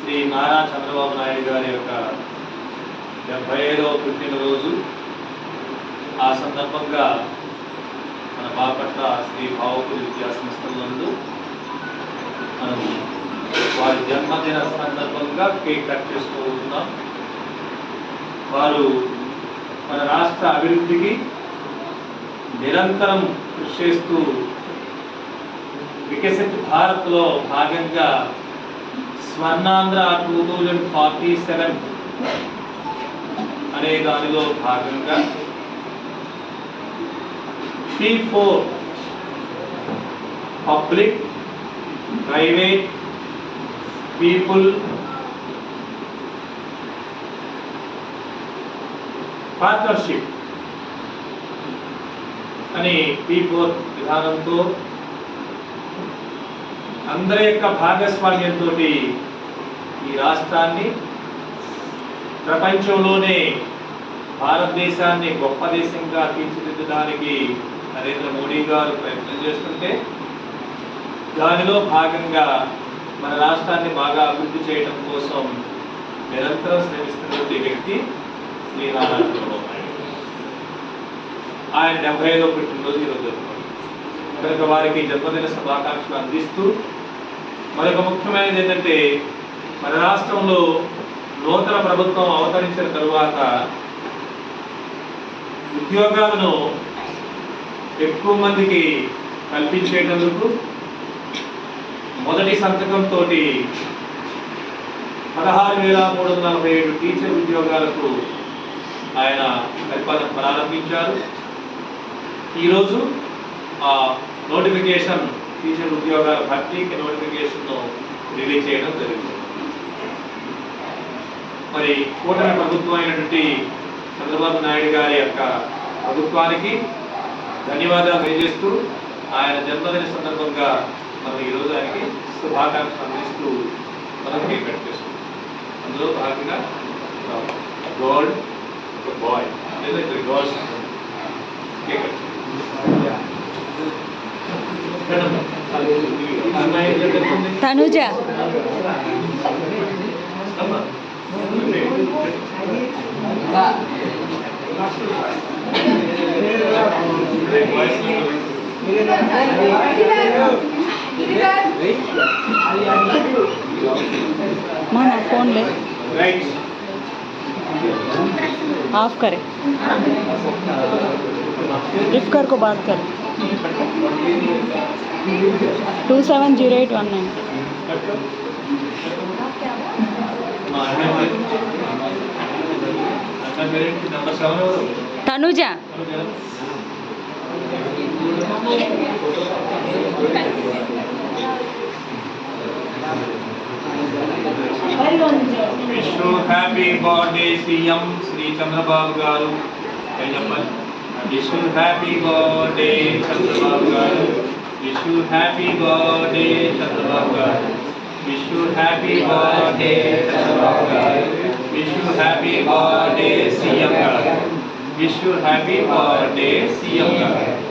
శ్రీ నారా చంద్రబాబు నాయుడు గారి యొక్క 75వ పుట్టినరోజు. ఆ సందర్భంగా మన బాపట్ల శ్రీ భావకుడి విద్యా సంస్థల నందు మనం వారి జన్మదిన సందర్భంగా కేక్ కట్ చేసుకోబోతున్నాం. వారు మన రాష్ట్ర అభివృద్ధికి నిరంతరం కృషి చేస్తూ వికసిత్ భారత్లో భాగంగా స్వర్ణాంధ్ర 2047 అనే దానిలో భాగంగా P4 public private people partnership అని P4 విధానంతో అందరి యొక్క భాగస్వామ్యంతో ఈ రాష్ట్రాన్ని ప్రపంచంలోనే భారతదేశాన్ని గొప్ప దేశంగా తీర్చిదిద్దడానికి నరేంద్ర మోడీ గారు ప్రయత్నం చేస్తుంటే దానిలో భాగంగా మన రాష్ట్రాన్ని బాగా అభివృద్ధి చేయడం కోసం నిరంతరం శ్రమిస్తున్నటువంటి వ్యక్తి శ్రీ నారా చంద్రబాబు నాయుడు. ఆయన 75వ పుట్టినరోజు ఈరోజు జరుపుకుంటారు కనుక వారికి జన్మదిన శుభాకాంక్షలు అందిస్తూ మరొక ముఖ్యమైనది ఏంటంటే మన రాష్ట్రంలో నూతన ప్రభుత్వం అవతరించిన తరువాత ఉద్యోగాలను ఎక్కువ మందికి కల్పించేటందుకు మొదటి సంతకంతో 16,347 టీచర్ ఉద్యోగాలకు ఆయన పరిపాలన ప్రారంభించారు. ఈరోజు ఆ నోటిఫికేషన్ టీచర్ ఉద్యోగాల భర్తీకి నోటిఫికేషన్ను రిలీజ్ చేయడం జరిగింది. మరి కూటమి ప్రభుత్వం అయినటువంటి చంద్రబాబు నాయుడు గారి యొక్క ప్రభుత్వానికి ధన్యవాదాలు తెలియజేస్తూ ఆయన జన్మదిన సందర్భంగా మనం ఈరోజు ఆయనకి శుభాకాంక్షలు అందిస్తూ మనం కేక్ కట్ చేస్తున్నాం. అందులో భాగంగా గోల్డ్ ఒక బాయ్ లేదా ఇద్దరు గర్ల్స్ కేక్ కట్ తనుజ माना फोन ले ऑफ करे रिफ्कर को बात कर 270819 Tanuja Wish you happy birthday CM Sri Chandrababu Garu. Wish you happy birthday Chandrababu Garu. Wish you happy birthday Chandrababu Garu. Wish you happy birthday Chandrababu Garu. Wish you happy birthday CM Garu. Wish you happy birthday CM Garu.